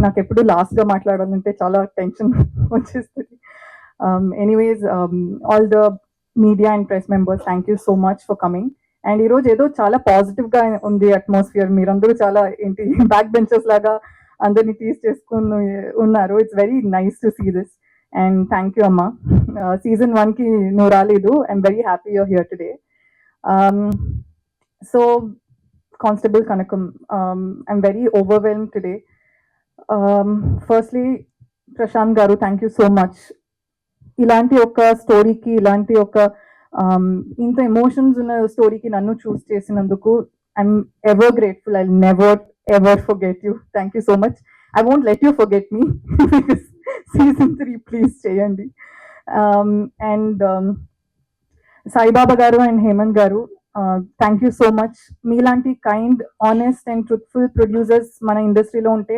నాకు ఎప్పుడు లాస్ట్గా మాట్లాడాలంటే చాలా టెన్షన్ వచ్చేస్తుంది. Anyways, all the media and press members, thank you so much for coming. And ఈరోజు ఏదో చాలా పాజిటివ్గా ఉంది అట్మాస్ఫియర్. మీరందరూ చాలా ఏంటి బ్యాక్ బెంచర్స్ లాగా అందరినీ తీసి చేసుకుని ఉన్నారు. It's very nice to see this. And thank you అమ్మా. సీజన్ 1కి నువ్వు రాలేదు. I'm very happy you're here today. So Constable Kanakam, I'm very overwhelmed today. Firstly, Prashant Garu, thank you so much. ఇలాంటి ఒక స్టోరీకి, ఇలాంటి ఒక ఇంత ఎమోషన్స్ ఉన్న స్టోరీకి నన్ను చూస్ చేసినందుకు I'm ever grateful. I never ever forget you. Thank you so much. I won't let you forget me. Season 3 please చేయండి. అండ్ సాయిబాబా గారు అండ్ హేమంత్ గారు, థ్యాంక్ యూ సో మచ్. మీలాంటి kind, honest and truthful producers మన ఇండస్ట్రీలో ఉంటే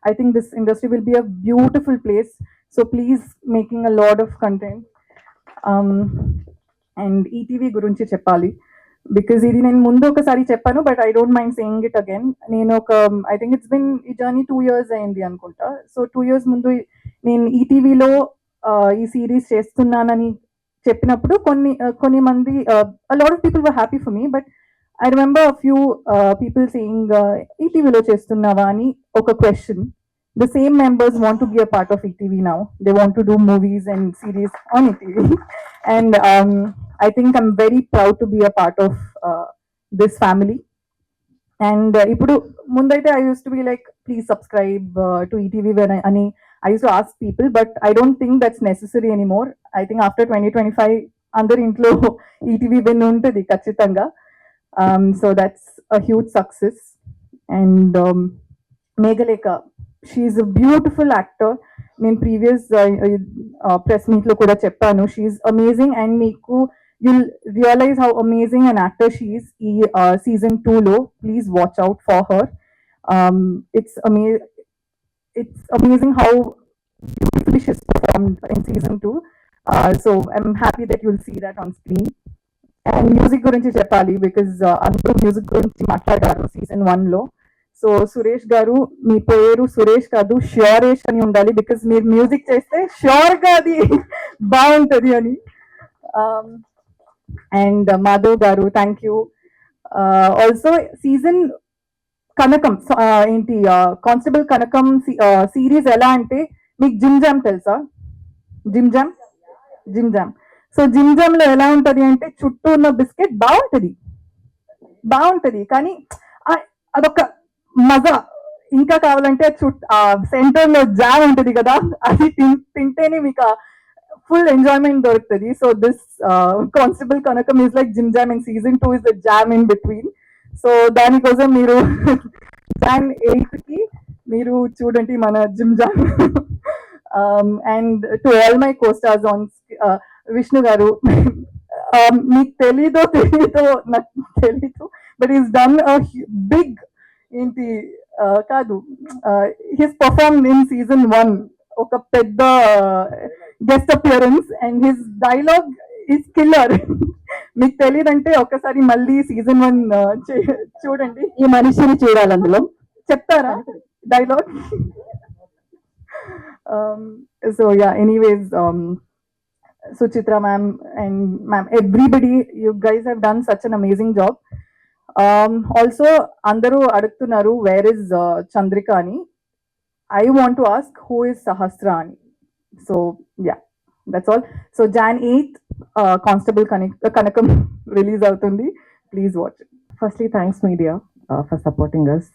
I think this industry will be a beautiful place. So please making a lot of content. And ETV గురించి చెప్పాలి, because ఇది నేను ముందు ఒకసారి చెప్పాను, but I don't mind saying it again. నేను ఒక ఐ థింక్ ఇట్స్ బిన్ ఈ జర్నీ 2 years అయింది అనుకుంటా. సో 2 years ముందు నేను ఈటీవీలో ఈ సిరీస్ చేస్తున్నానని చెప్పినప్పుడు కొన్ని మంది, a lot of people were happy for me, but I remember a few people saying ETVలో చేస్తున్నావా అని ఒక question. The same members want to be a part of ETV now. They want to do movies and series on ETV. And I think I'm very proud to be a part of this family. And ఇప్పుడు ముందైతే I used to be like, please subscribe to ETV when I used to ask people, but I don't think that's necessary anymore. I think after 2025 అందరి ఇంట్లో ETV win ఉంటుంది ఖచ్చితంగా. So that's a huge success. And Meghaleka, she is a beautiful actor. నేను previous press meet లో కూడా చెప్పాను, she is amazing. And మీకు you'll realize how amazing an actor she is. Season 2 lo, please watch out for her. It's amazing how beautifully she's performed in season 2. So I'm happy that you'll see that on screen. And music gurinchi cheppali, because andaru music gurinchi matladaru season 1 lo. So Suresh గారు, మీ పేరు సురేష్ కాదు ష్యూరేష్ అని ఉండాలి, because మీరు music చేస్తే ష్యూర్గా అది బాగుంటుంది అని. And Madhav garu, thank you. Also season కనకం ఏంటి కానిస్టేబుల్ కనకం సిరీస్ ఎలా అంటే, మీకు జిమ్ జామ్ తెలుసా? Gym jam. So gym jam లో ఎలా ఉంటది అంటే, చుట్టూ ఉన్న బిస్కెట్ బాగుంటది కానీ అదొక మజా. ఇంకా కావాలంటే సెంటర్ లో జామ్ ఉంటుంది కదా, అది తింటేనే మీకు ఫుల్ ఎంజాయ్మెంట్ దొరుకుతుంది. So this constable Kanakam is like Jim Jam, and season 2 is the jam in between. So దానికోసం మీరు Jan 8 కి మీరు చూడండి మన Jim Jam. And to all my costars on, Vishnu garu, మీకు తెలీదో నాకు తెలీదు, but is done a big ఏంటి కాదు, హిస్ పర్ఫార్మ్ ఇన్ సీజన్ 1 ఒక పెద్ద guest appearance, and his dialogue is killer. మీకు తెలియదంటే ఒకసారి మళ్ళీ సీజన్ 1 చూడండి. ఈ మనిషిని చూడాలి, అందులో చెప్తారా dialogue? So yeah, anyways, Suchitra ma'am and ma'am, everybody, you guys have done such an amazing job. Also andaru adugtunnaru, where is Chandrika ani. I want to ask, who is Sahasra ani. So yeah, that's all. So Jan 8th, Constable Kanakam release avutundi, please watch it. Firstly, thanks media for supporting us.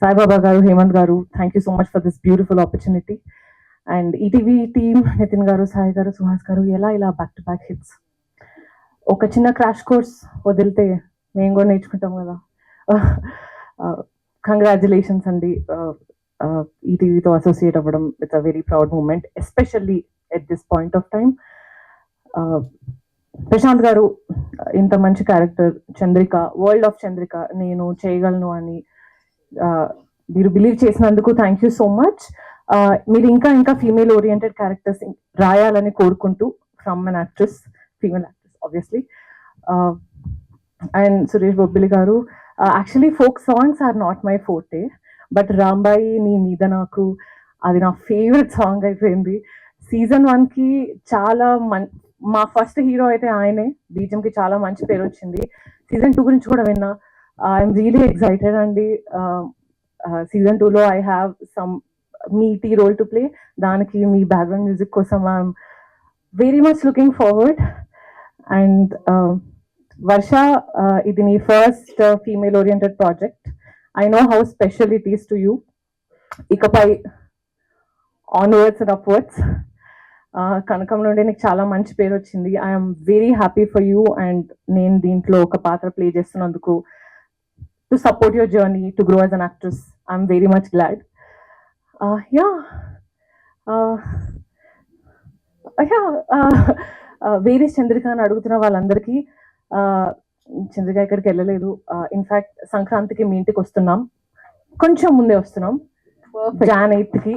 Sai Baba garu, Hemant garu, thank you so much for this beautiful opportunity. And ETV team, Nitin garu, Sai garu, Suhas garu, ela back to back hits. Oka chinna crash course వదిలితే మేము కూడా నేర్చుకుంటాం కదా. Congratulations అండి, ఈటీవీతో associate అవ్వడం. It's a very proud moment, especially at this point of time. Prashanth garu, ఇంత మంచి character Chandrika, world of Chandrika నేను చేయగలను అని మీరు బిలీవ్ చేసినందుకు థ్యాంక్ యూ సో మచ్. మీరు ఇంకా ఫీమేల్ ఓరియంటెడ్ క్యారెక్టర్స్ రాయాలని కోరుకుంటూ, from an actress, female actress obviously. And Suresh Bobbili garu, actually folk songs are not my forte, but Rambai నీ మీద నాకు అది నా ఫేవరెట్ సాంగ్ అయిపోయింది. సీజన్ 1కి చాలా మా ఫస్ట్ హీరో అయితే ఆయనే, బీజంకి చాలా మంచి పేరు వచ్చింది. సీజన్ 2 గురించి కూడా విన్నా. ఐఎమ్ రియలీ ఎక్సైటెడ్ అండి. సీజన్ 2లో I have some meaty role to play. దానికి మీ బ్యాక్గ్రౌండ్ మ్యూజిక్ కోసం I'm very much looking forward. And Varsha, ఇది నీ first female oriented project. I know how special it is to you. ఇకపై onwards and upwards Kanakam నుండి నీకు చాలా మంచి పేరు వచ్చింది. I'm very happy for you. And నేను దీంట్లో ఒక పాత్ర ప్లే చేస్తున్నందుకు, to support your journey to grow as an actress, I'm very much glad. వేరే చంద్రిక అని అడుగుతున్న వాళ్ళందరికీ, చంద్రిక ఇక్కడికి వెళ్ళలేదు. ఇన్ఫ్యాక్ట్ సంక్రాంతికి మీ ఇంటికి వస్తున్నాం, కొంచెం ముందే వస్తున్నాం, Jan 8కి.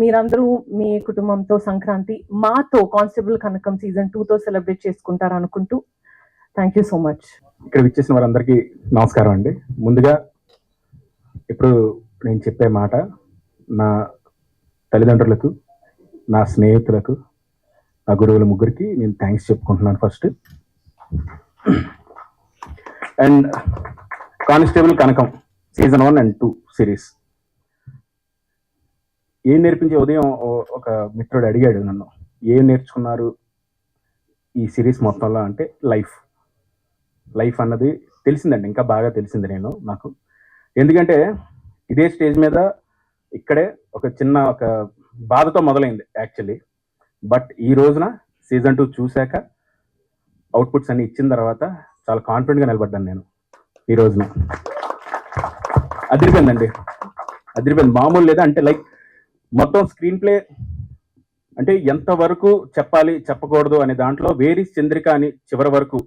మీరందరూ మీ కుటుంబంతో సంక్రాంతి మాతో కానిస్టేబుల్ కనకం సీజన్ 2తో సెలబ్రేట్ చేసుకుంటారు అనుకుంటూ, థ్యాంక్ యూ సో మచ్. ఇక్కడ విచ్చేసిన వారందరికీ నమస్కారం అండి. ముందుగా ఇప్పుడు నేను చెప్పే మాట నా తల్లిదండ్రులకు, నా స్నేహితులకు, నా గురువుల ముగ్గురికి నేను థ్యాంక్స్ చెప్పుకుంటున్నాను first. And constable Kanakam season 1 and 2 series ఏం నేర్పించే, ఉదయం ఒక మిత్రుడు అడిగాడు నన్ను, ఏం నేర్చుకున్నారు ఈ సిరీస్ మొత్తంలో అంటే, లైఫ్ అన్నది తెలిసిందండి, ఇంకా బాగా తెలిసింది నాకు. ఎందుకంటే ఇదే స్టేజ్ మీద ఇక్కడే ఒక చిన్న ఒక బాధతో మొదలైంది యాక్చువల్లీ. బట్ ఈ రోజున సీజన్ 2 చూశాక అవుట్పుట్స్ అన్ని ఇచ్చిన తర్వాత చాలా కాన్ఫిడెంట్గా నిలబడ్డాను నేను. ఈ రోజున అదిరిపోయిందండి, అదిరిపోయింది, మామూలు లేదా. అంటే లైక్ మొత్తం స్క్రీన్ ప్లే అంటే ఎంతవరకు చెప్పాలి చెప్పకూడదు అనే దాంట్లో వేరీస్ చంద్రిక అని చివరి వరకు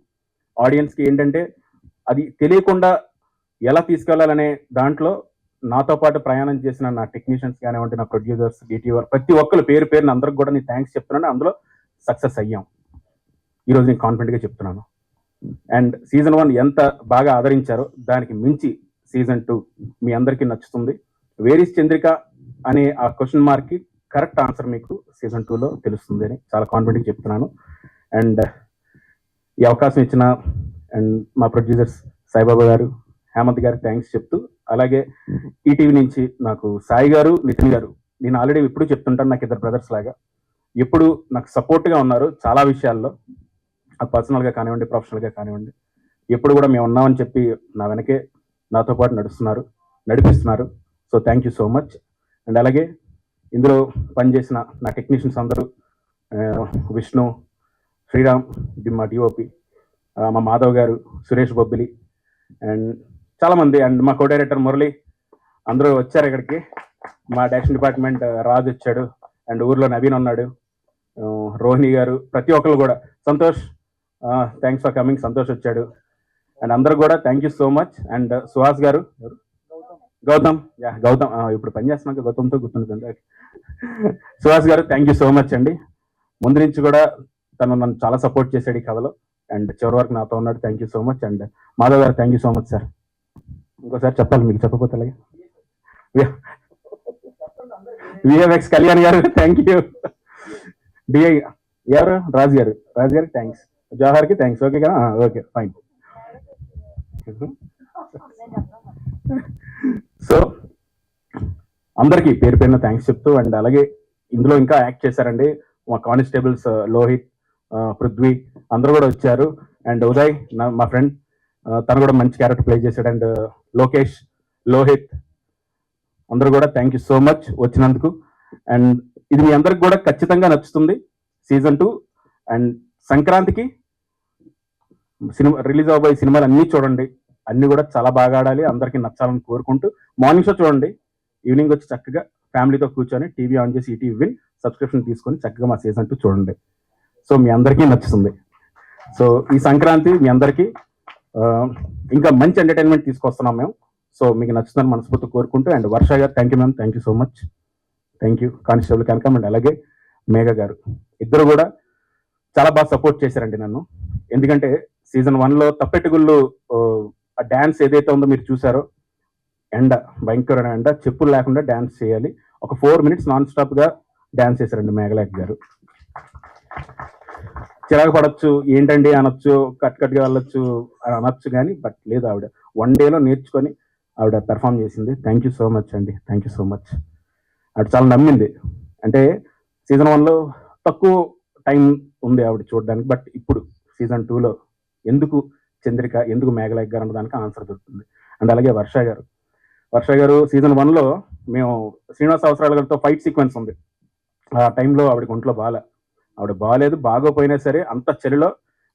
ఆడియన్స్కి ఏంటంటే అది తెలియకుండా ఎలా తీసుకెళ్లాలనే దాంట్లో నాతో పాటు ప్రయాణం చేసిన నా టెక్నీషియన్స్ కానివ్వండి, నా ప్రొడ్యూసర్స్, డిటివర్, ప్రతి ఒక్కరు పేరు అందరికి కూడా నేను థ్యాంక్స్ చెప్తున్నాను. అందులో సక్సెస్ అయ్యాం ఈరోజు, నేను కాన్ఫిడెంట్గా చెప్తున్నాను. అండ్ సీజన్ 1 ఎంత బాగా ఆదరించారో దానికి మించి సీజన్ 2 మీ అందరికీ నచ్చుతుంది. వేరీస్ చంద్రిక అనే ఆ క్వశ్చన్ మార్క్కి కరెక్ట్ ఆన్సర్ మీకు సీజన్ 2లో తెలుస్తుంది అని చాలా కాన్ఫిడెంట్గా చెప్తున్నాను. అండ్ ఈ అవకాశం ఇచ్చిన అండ్ మా ప్రొడ్యూసర్స్ సాయిబాబా గారు, హేమంత్ గారికి థ్యాంక్స్ చెప్తూ, అలాగే ఈటీవీ నుంచి నాకు సాయి గారు, నితిన్ గారు, నేను ఆల్రెడీ ఎప్పుడు చెప్తుంటాను, నాకు ఇద్దరు బ్రదర్స్ లాగా ఎప్పుడు నాకు సపోర్ట్గా ఉన్నారు చాలా విషయాల్లో, పర్సనల్గా కానివ్వండి, ప్రొఫెషనల్గా కానివ్వండి. ఎప్పుడు కూడా మేము ఉన్నామని చెప్పి నా వెనకే నాతో పాటు నడిపిస్తున్నారు. So thank you so much. And అలాగే ఇందులో పనిచేసిన నా టెక్నీషియన్స్ అందరూ, విష్ణు, శ్రీరామ్, మా డిఓపి, మా మాధవ్ గారు, సురేష్ బొబ్బిలి, అండ్ చాలామంది, అండ్ మా కో డైరెక్టర్ మురళి, అందరూ వచ్చారు ఇక్కడికి. మా డైరెక్షన్ డిపార్ట్మెంట్ రాజు వచ్చాడు, అండ్ ఊర్లో నవీన్ ఉన్నాడు, రోహిణి గారు, ప్రతి ఒక్కరు కూడా, Santosh, thanks for coming, Santosh వచ్చాడు. అండ్ అందరూ కూడా thank you so much. And Suhas గారు, గౌతమ్, ఇప్పుడు పనిచేస్తున్నాక గౌతమ్తో గుర్తుంటుంది. సుహాస్ గారు థ్యాంక్ యూ సో మచ్ అండి. ముందు నుంచి కూడా తను నన్ను చాలా సపోర్ట్ చేశాడు ఈ కథలో, అండ్ చివరి వరకు నాతో ఉన్నాడు. Thank you so much. And Madhav garu thank you so much sir. ఇంకోసారి చెప్పాలి మీకు, చెప్పకపోతే అలాగే. విఎఫ్ఎక్స్ కళ్యాణ్ గారు థ్యాంక్ యూ. డిఐ ఎవరు, రాజు గారికి థ్యాంక్స్. జవహర్కి థ్యాంక్స్. ఓకే కదా, ఓకే ఫైన్. సో అందరికీ పేరున థ్యాంక్స్ చెప్తూ, అండ్ అలాగే ఇందులో ఇంకా యాక్ట్ చేశారండి మా కానిస్టేబుల్స్ లోహిత్, పృథ్వీ, అందరూ కూడా వచ్చారు. అండ్ ఉదయ్ మా ఫ్రెండ్, తను కూడా మంచి క్యారెక్టర్ ప్లే చేశాడు. అండ్ లోకేష్, లోహిత్, అందరూ కూడా థ్యాంక్ యూ సో మచ్ వచ్చినందుకు. అండ్ ఇది మీ అందరికి కూడా ఖచ్చితంగా నచ్చుతుంది సీజన్ 2. అండ్ సంక్రాంతికి సినిమా రిలీజ్ అవబోయే సినిమాలు అన్నీ చూడండి, అన్నీ కూడా చాలా బాగా ఆడాలి, అందరికీ నచ్చాలని కోరుకుంటూ, మార్నింగ్ షో చూడండి, ఈవినింగ్ వచ్చి చక్కగా ఫ్యామిలీతో కూర్చొని టీవీ ఆన్ చేసి ఈటీవీ విన్ సబ్స్క్రిప్షన్ తీసుకొని చక్కగా మా సీజన్ 2 చూడండి. సో మీ అందరికీ నచ్చుతుంది. సో ఈ సంక్రాంతి మీ అందరికీ ఇంకా మంచి ఎంటర్టైన్మెంట్ తీసుకొస్తున్నాం మేము. సో మీకు నచ్చుతుందని మనస్ఫూర్తి కోరుకుంటూ, అండ్ వర్ష గారు thank you ma'am, thank you so much, thank you. Constable Kanakam and అలాగే మేఘ గారు, ఇద్దరు కూడా చాలా బాగా సపోర్ట్ చేశారండి నన్ను. ఎందుకంటే సీజన్ 1లో తప్పెట్టుగుళ్ళు ఆ డ్యాన్స్ ఏదైతే ఉందో మీరు చూసారో, ఎండ, భయంకరమైన ఎండ, చెప్పులు లేకుండా డ్యాన్స్ చేయాలి. ఒక 4 minutes నాన్ స్టాప్గా డ్యాన్స్ చేశారండి మేఘలేఖ గారు. చిరాకు పడచ్చు, ఏంటండి అనొచ్చు, కట్గా వెళ్ళొచ్చు అని అనొచ్చు, కానీ బట్ లేదు, ఆవిడ 1 dayలో నేర్చుకొని ఆవిడ పెర్ఫామ్ చేసింది. థ్యాంక్ యూ సో మచ్ అండి, థ్యాంక్ యూ సో మచ్. ఆవిడ చాలా నమ్మింది. అంటే సీజన్ 1లో తక్కువ టైం ఉంది ఆవిడ చూడడానికి, బట్ ఇప్పుడు సీజన్ 2లో ఎందుకు చంద్రిక, ఎందుకు మేఘలేఖ గారు అన్నదానికి ఆన్సర్ దొరుకుతుంది. అండ్ అలాగే వర్ష గారు సీజన్ 1లో మేము శ్రీనివాస అవసరాల గారితో ఫైట్ సీక్వెన్స్ ఉంది. ఆ టైంలో ఆవిడకి ఒంట్లో ఆవిడ బాగాలేదు, బాగోపోయినా సరే అంత చలిలో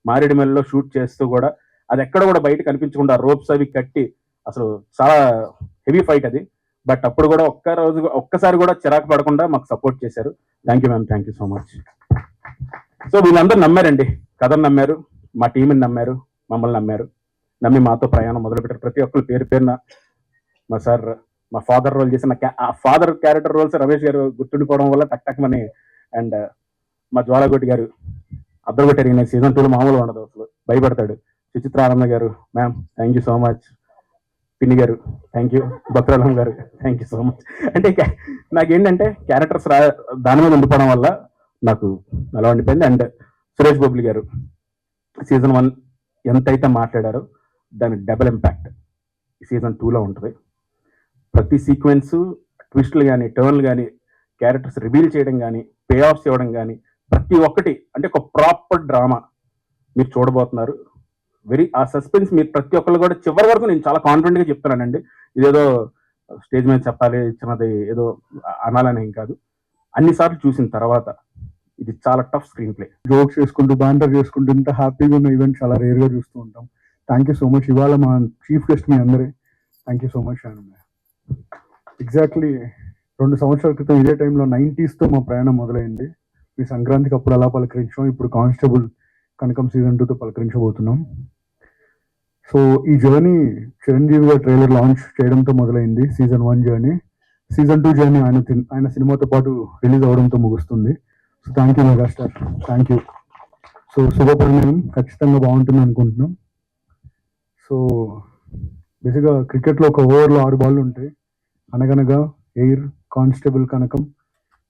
మారేడుమల్లిలో షూట్ చేస్తూ కూడా అది ఎక్కడ కూడా బయట కనిపించకుండా రోప్స్ అవి కట్టి, అసలు చాలా హెవీ ఫైట్ అది. బట్ అప్పుడు కూడా ఒక్కసారి కూడా చిరాకు పడకుండా మాకు సపోర్ట్ చేశారు. Thank you ma'am, thank you so much. So వీళ్ళందరూ నమ్మారండి, కథను నమ్మారు, మా టీంని నమ్మారు, మమ్మల్ని నమ్మి మాతో ప్రయాణం మొదలుపెట్టారు. ప్రతి ఒక్కరు పేరు పేరున మా సార్, మా ఫాదర్ రోల్ చేసిన ఆ ఫాదర్ క్యారెక్టర్ రోల్స్ రమేష్ గారు గుర్తుండిపోవడం వల్ల టక్మని. అండ్ మా జ్వాలగొట్టి గారు అద్దరగొట్టారు. నేను సీజన్ 2లో మామూలుగా ఉండదు, అసలు భయపడతాడు. సుచిత్ర ఆనంద గారు ma'am, thank you so much. పిన్ని గారు థ్యాంక్ యూ. భక్తురాలం గారు థ్యాంక్ యూ సో మచ్. అంటే నాకేంటంటే క్యారెక్టర్స్ దాని మీద ఉండిపోవడం వల్ల నాకు అలా ఉండిపోయింది. అండ్ సురేష్ బొబ్లి గారు సీజన్ 1 ఎంతైతే మాట్లాడారో దానికి డబుల్ ఇంపాక్ట్ సీజన్ 2లో ఉంటుంది. ప్రతి సీక్వెన్స్, ట్విస్ట్లు కానీ, టర్న్లు కానీ, క్యారెక్టర్స్ రివీల్ చేయడం కానీ, పే ఆఫ్స్ ఇవ్వడం కానీ, ప్రతి ఒక్కటి అంటే ఒక ప్రాపర్ డ్రామా మీరు చూడబోతున్నారు. ఆ సస్పెన్స్ మీరు ప్రతి ఒక్కరు కూడా చివరి వరకు, నేను చాలా కాన్ఫిడెంట్గా చెప్తున్నానండి, ఇదేదో స్టేజ్ మీద చెప్పాలి చిన్నది ఏదో అనాలని ఏం కాదు. అన్నిసార్లు చూసిన తర్వాత ఇది చాలా టఫ్ స్క్రీన్ ప్లే. జోక్స్ చేసుకుంటూ బ్యాంటర్ చేసుకుంటూ ఇంత హ్యాపీగా ఉన్న ఈవెంట్ చాలా రేర్గా చూస్తూ ఉంటాం. Thank you so much. ఇవాళ మా చీఫ్ గెస్ట్ మీ అందరే, thank you so much. Exactly 2 సంవత్సరాల క్రితం ఇదే టైంలో 90sతో మా ప్రయాణం మొదలైంది. మీ సంక్రాంతికి అప్పుడు అలా పలకరించాం, ఇప్పుడు కానిస్టేబుల్ కనకం సీజన్ 2తో పలకరించబోతున్నాం. సో ఈ జర్నీ చిరంజీవి గారు ట్రైలర్ లాంచ్ చేయడంతో మొదలైంది. సీజన్ 1 జర్నీ, సీజన్ 2 జర్నీ ఆయన సినిమాతో పాటు రిలీజ్ అవడంతో ముగుస్తుంది. So thank you megastar, thank you. So శుభపరిణామం ఖచ్చితంగా బాగుంటుంది అనుకుంటున్నాం. సో బేసిక్గా క్రికెట్లో ఒక ఓవర్లో 6 బాళ్ళు ఉంటాయి. అనగనగా, ఎయిర్, కానిస్టేబుల్ కనకం,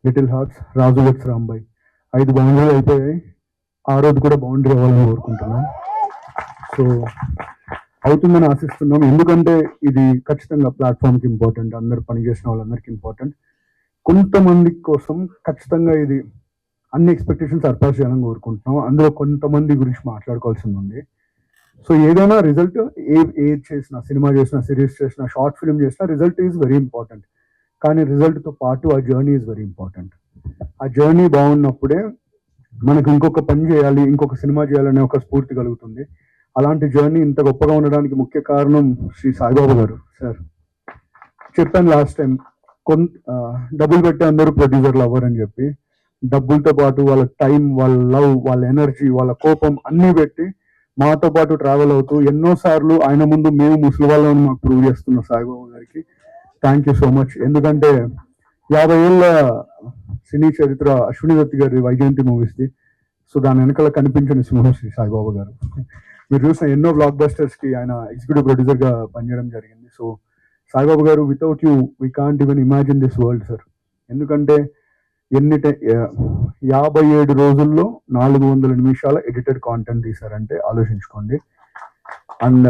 లిటిల్ హార్ట్స్, రాజు వెట్స్ రాంబాయ్, 5 బౌండరీలు అయిపోయాయి. 6వది కూడా బౌండరీ అవ్వాలని కోరుకుంటున్నాం. సో అవుతుందని ఆశిస్తున్నాం, ఎందుకంటే ఇది ఖచ్చితంగా ప్లాట్ఫామ్కి ఇంపార్టెంట్, అందరు పనిచేసిన వాళ్ళందరికీ ఇంపార్టెంట్. కొంతమంది కోసం ఖచ్చితంగా ఇది అన్ని ఎక్స్పెక్టేషన్స్ సర్పాస్ చేయాలని కోరుకుంటున్నాం. అందులో కొంతమంది గురించి మాట్లాడుకోవాల్సింది ఉంది. సో ఏదైనా రిజల్ట్, ఏది చేసినా, సినిమా చేసినా, సిరీస్ చేసినా, షార్ట్ ఫిల్మ్ చేసినా, రిజల్ట్ ఈజ్ వెరీ ఇంపార్టెంట్. కానీ రిజల్ట్తో పాటు ఆ జర్నీ ఈజ్ వెరీ ఇంపార్టెంట్. ఆ జర్నీ బాగున్నప్పుడే మనకు ఇంకొక పని చేయాలి, ఇంకొక సినిమా చేయాలనే ఒక స్ఫూర్తి కలుగుతుంది. అలాంటి జర్నీ ఇంత గొప్పగా ఉండడానికి ముఖ్య కారణం శ్రీ సాయిబాబా గారు. సార్ చెప్పాను లాస్ట్ టైం, డబ్బులు పెట్టి అందరూ ప్రొడ్యూసర్లు అవ్వరని చెప్పి, డబ్బులతో పాటు వాళ్ళ టైం, వాళ్ళ లవ్, వాళ్ళ ఎనర్జీ, వాళ్ళ కోపం అన్నీ పెట్టి మాతో పాటు ట్రావెల్ అవుతూ ఎన్నోసార్లు ఆయన ముందు మేము ముసలి వాళ్ళని మాకు ప్రూవ్ చేస్తున్న సాయిబాబా గారికి థ్యాంక్ యూ సో మచ్. ఎందుకంటే 50 ఏళ్ళ సినీ చరిత్ర అశ్విని దత్ గారి వైజయంతి మూవీస్ది. సో దాని వెనకాల కనిపించిన సింహం శ్రీ సాయిబాబా గారు. మీరు చూసిన ఎన్నో బ్లాక్ బస్టర్స్కి ఆయన ఎగ్జిక్యూటివ్ ప్రొడ్యూసర్గా పనిచేయడం జరిగింది. సో సాయిబాబా గారు, without you we can't even imagine this world sir. ఎందుకంటే 57 రోజుల్లో 400 నిమిషాల ఎడిటెడ్ కాంటెంట్ తీశారంటే ఆలోచించుకోండి. అండ్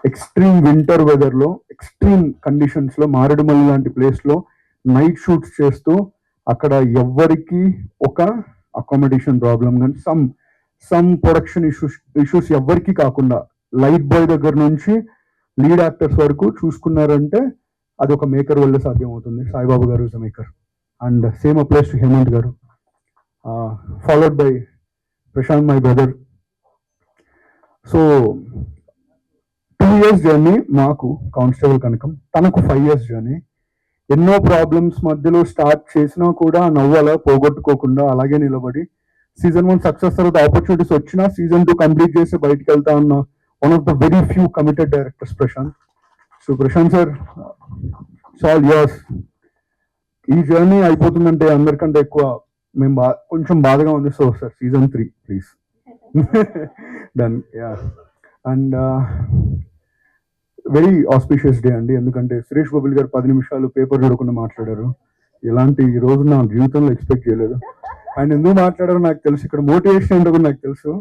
ఎక్స్ట్రీమ్ వింటర్ వెదర్లో, ఎక్స్ట్రీమ్ కండిషన్స్లో, మారేడుమల్లి లాంటి ప్లేస్లో నైట్ షూట్స్ చేస్తూ, అక్కడ ఎవ్వరికి ఒక అకామిడేషన్ ప్రాబ్లం కానీ సమ్ ప్రొడక్షన్ ఇష్యూస్ ఎవ్వరికి కాకుండా లైట్ బాయ్ దగ్గర నుంచి లీడ్ యాక్టర్స్ వరకు చూసుకున్నారంటే అది ఒక మేకర్ వల్ల సాధ్యం అవుతుంది. Saibaba garu is a maker. And same applies to Hemant garu, followed by Prashant, my brother. So 2 years journey మాకు కానిస్టేబుల్ కనకం, తనకు 5 years జర్నీ. ఎన్నో ప్రాబ్లమ్స్ మధ్యలో స్టార్ట్ చేసినా కూడా నవ్వాలా పోగొట్టుకోకుండా అలాగే నిలబడి సీజన్ 1 సక్సెస్ తర్వాత ఆపర్చునిటీస్ వచ్చినా సీజన్ 2 కంప్లీట్ చేసి బయటకు వెళ్తా ఉన్న one of the very few committed directors Prashant. So Prashant sir, it's all yours. ఈ జర్నీ అయిపోతుందంటే అందరికంటే ఎక్కువ మేము కొంచెం బాధగా ఉంది. So sir season 3 please. Done. Yeah. And very auspicious day అండి, ఎందుకంటే సురేష్ బాబుల్ గారు 10 నిమిషాలు పేపర్ చూడకుండా మాట్లాడారు. ఇలాంటి ఈ రోజు నా జీవితంలో ఎక్స్పెక్ట్ చేయలేదు. ఆయన ఎందుకు మాట్లాడారో నాకు తెలుసు, ఇక్కడ మోటివేషన్ ఏంటో కూడా నాకు తెలుసు,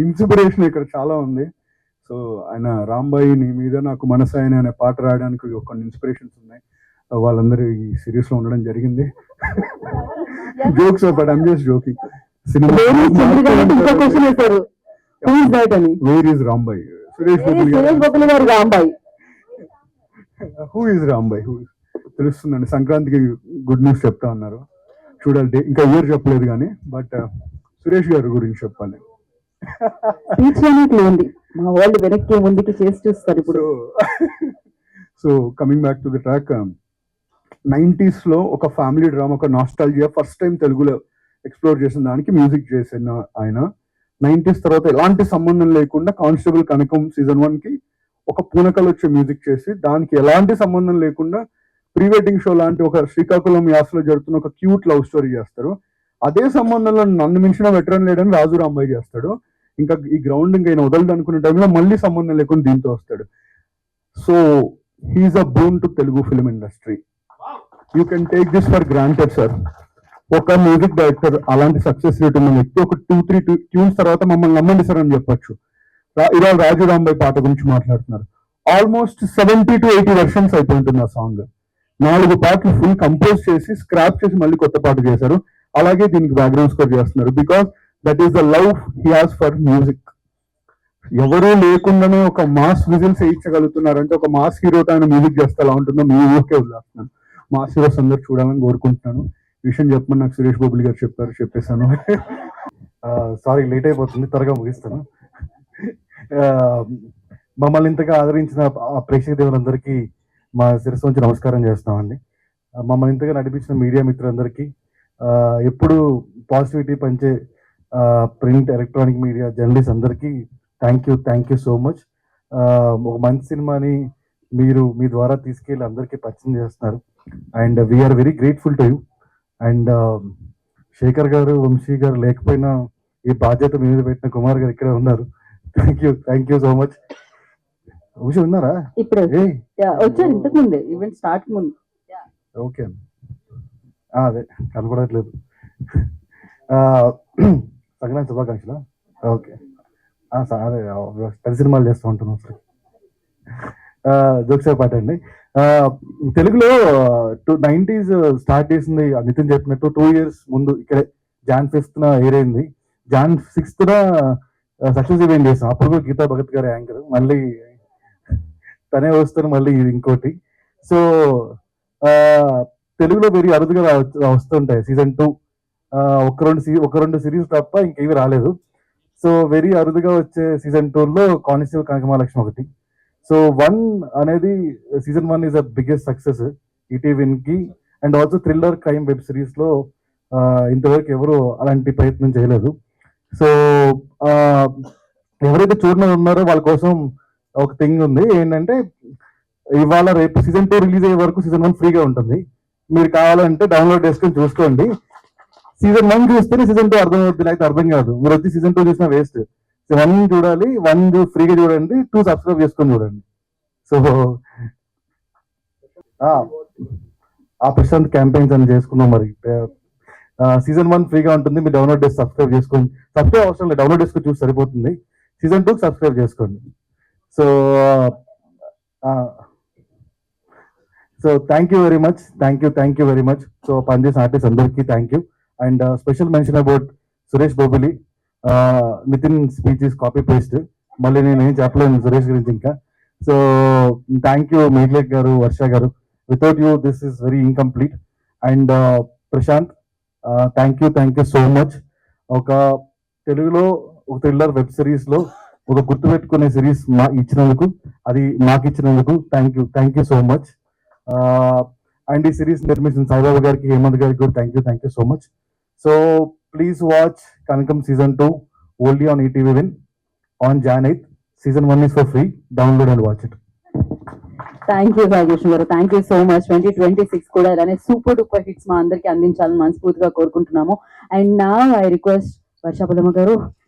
ఇన్స్పిరేషన్ ఇక్కడ చాలా ఉంది. సో ఆయన రాంబాయి నీ మీద నాకు మనసాయని అనే పాట రాయడానికి కొన్ని ఇన్స్పిరేషన్స్ ఉన్నాయి. వాళ్ళందరూ ఈ సిరీస్ లో ఉండడం జరిగింది. Jokes but I'm just joking. Where is Rambai? Suresh బాబుల్ గారు రాంబాయి. Who is Rambai? తెలుస్తుందండి. సంక్రాంతికి గుడ్ న్యూస్ చెప్తా ఉన్నారు, చూడాలి. ఇంకా ఇయర్ చెప్పలేదు కానీ, బట్ సురేష్ గారి గురించి చెప్పాలి. మా వాళ్ళు వెనక్కి ముందుకి చేసి చూస్తారు ఇప్పుడు. So coming back to the track, 90s లో ఒక ఫ్యామిలీ డ్రామా, ఒక నాస్టాలజియా ఫస్ట్ టైం తెలుగులో ఎక్స్ప్లోర్ చేసిన దానికి మ్యూజిక్ చేసిన ఆయన. 90s తర్వాత ఎలాంటి సంబంధం లేకుండా కానిస్టేబుల్ కనకం సీజన్ 1 కి ఒక పూనకలు వచ్చే మ్యూజిక్ చేసి, దానికి ఎలాంటి సంబంధం లేకుండా ప్రీ వెడ్డింగ్ షో లాంటి ఒక శ్రీకాకుళం యాసలో జరుగుతున్న ఒక క్యూట్ లవ్ స్టోరీ చేస్తారు. అదే సంబంధంలో నన్ను మించిన వెటరన్ లేడని రాజు రాంబాయి చేస్తాడు. ఇంకా ఈ గ్రౌండ్ ఇంకా ఆయన వదలడు అనుకునే టైంలో మళ్ళీ సంబంధం లేకుండా దీంతో వస్తాడు. So he's a boon to Telugu film industry. You can take this for granted sir. ఒక మ్యూజిక్ డైరెక్టర్ అలాంటి సక్సెస్ రేట్ ఉన్న వ్యక్తి ఒక 2-3 ట్యూన్స్ తర్వాత మమ్మల్ని నమ్మండి సార్ అని చెప్పొచ్చు. ఇవాళ రాజు రాంబాయి పాట గురించి మాట్లాడుతున్నారు. ఆల్మోస్ట్ 70 to 80 వెర్షన్స్ అయిపోయింటుంది ఆ సాంగ్. 4 పాటలు ఫుల్ కంపోజ్ చేసి స్క్రాప్ చేసి మళ్ళీ కొత్త పాట చేశారు. అలాగే దీనికి బ్యాక్గ్రౌండ్ స్కోర్ చేస్తున్నారు. Because that is the love he has for music. ఎవరూ లేకుండానే ఒక మాస్ విజిల్స్ వేయించగలుగుతున్నారంటే ఒక మాస్ హీరోతో ఆయన మ్యూజిక్ చేస్తే ఎలా ఉంటుందో మీ ఊరికే వదిలేస్తున్నాను. మాస్ హీరోస్ అందరూ చూడాలని కోరుకుంటున్నాను. విషయం చెప్పమని నాకు సురేష్ బాబుల్ గారు చెప్పేశాను. సారీ లేట్ అయిపోతుంది, త్వరగా ముగిస్తాను. మమ్మల్ని ఇంతగా ఆదరించిన ప్రేక్షక దేవులందరికీ మా శిరస్సు నుంచి నమస్కారం చేస్తామండి. మమ్మల్ని ఇంతగా నడిపించిన మీడియా మిత్రులందరికీ, ఎప్పుడు పాజిటివిటీ పంచే ప్రింట్ ఎలక్ట్రానిక్ మీడియా జర్నలిస్ట్ అందరికీ థ్యాంక్ యూ సో మచ్. ఒక మంచి సినిమాని మీరు మీ ద్వారా తీసుకెళ్ళి అందరికీ పరిచయం చేస్తున్నారు. And we're very grateful to you. And Shekhar garu, Vamsi గారు లేకపోయినా ఈ బాధ్యత మీ మీద పెట్టిన కుమార్ గారు ఇక్కడే ఉన్నారు. Thank you so much. Vamsi ఉన్నారా? ఇప్పుడు వచ్చాను, ఇంతకు ముందే ఈవెంట్ స్టార్ట్ ముందు. ఓకే, అదే కనపడట్లేదు. సంక్రాంతి శుభాకాంక్షలు. ఓకే, అదే పెద్ద సినిమాలు చేస్తూ ఉంటున్నాం అసలు. జోక్సే పాట అండి. తెలుగులో 90s స్టార్ట్ చేసింది నితిన్ చెప్పినట్టు 2 years ముందు ఇక్కడే Jan 5th ఎయిర్ అయింది. Jan 6th సక్సెస్ ఈవెంట్ చేస్తాం. అప్పుడు కూడా గీతా భగత్ గారి యాంకర్, మళ్ళీ తనే వస్తారు, మళ్ళీ ఇది ఇంకోటి. సో తెలుగులో వెరీ అరుదుగా వస్తుంటాయి సీజన్ 2. ఒక రెండు సిరీస్ తప్ప ఇంకేవి రాలేదు. సో వెరీ అరుదుగా వచ్చే సీజన్ 2లో కానిస్టేబుల్ కనకమహాలక్ష్మి ఒకటి. సో 1 అనేది season 1 is the biggest success ఈటీవీకి. And also thriller crime web series లో ఇంతవరకు ఎవరు అలాంటి ప్రయత్నం చేయలేదు. సో ఎవరైతే చూడని ఉన్నారో వాళ్ళ కోసం ఒక థింగ్ ఉంది ఏంటంటే, ఇవాళ రేపు సీజన్ 2 రిలీజ్ అయ్యే వరకు సీజన్ 1 ఫ్రీగా ఉంటుంది. మీరు కావాలంటే డౌన్లోడ్ చేసుకొని చూసుకోండి. సీజన్ 1 చూస్తేనే సీజన్ 2 అర్థం అవుతుంది, అయితే అర్థం కాదు. మీరు వచ్చి సీజన్ 2 చూసినా వేస్ట్. 1 చూడాలి, 1 ఫ్రీగా చూడండి, 2 సబ్స్క్రైబ్ చేసుకొని చూడండి. సో ఆ ప్రశాంత్ క్యాంపెయిన్స్ అని చేసుకున్నాం. మరి సీజన్ 1 ఫ్రీగా ఉంటుంది, మీరు డౌన్లోడ్ చేసి సబ్స్క్రైబ్ చేసుకోండి. సబ్స్క్రైబ్ అవసరం లేదు, డౌన్లోడ్ చేసుకొని చూసి సరిపోతుంది. సీజన్ 2 సబ్స్క్రైబ్ చేసుకోండి. So thank you very much. So పనిచేసిన ఆర్టిస్ట్ అందరికీ thank you. And special mention about Suresh Bobbili. Nithin speech is copy paste, మళ్ళీ నేను ఏం చెప్పలేను సురేష్ గురించి ఇంకా. So thank you మేఘ్లేక్ garu, Varsha garu. Without you this is very incomplete. And Prashanth, thank you so much. ఒక తెలుగులో ఒక థ్రిల్లర్ వెబ్ సిరీస్ లో ఒక గుర్తుపెట్టుకునే సిరీస్ ఇచ్చినందుకు, అది మాకు ఇచ్చినందుకు thank you so much. And ఈ సిరీస్ నిర్మించిన సాయిబాబా గారికి, హేమంత్ గారికి కూడా thank you so much. So please watch Kanakam season 2 only on ETV win on Jan 8th. Season 1 is for free. Download and watch it. Thank you Rajesh గారు, thank you so much. 2026 కూడా ఇలానే super duper hits మా అందరికి అందించాలని మనస్ఫూర్తిగా కోరుకుంటున్నాము. And నా I request వర్షాపదమ్మ గారు,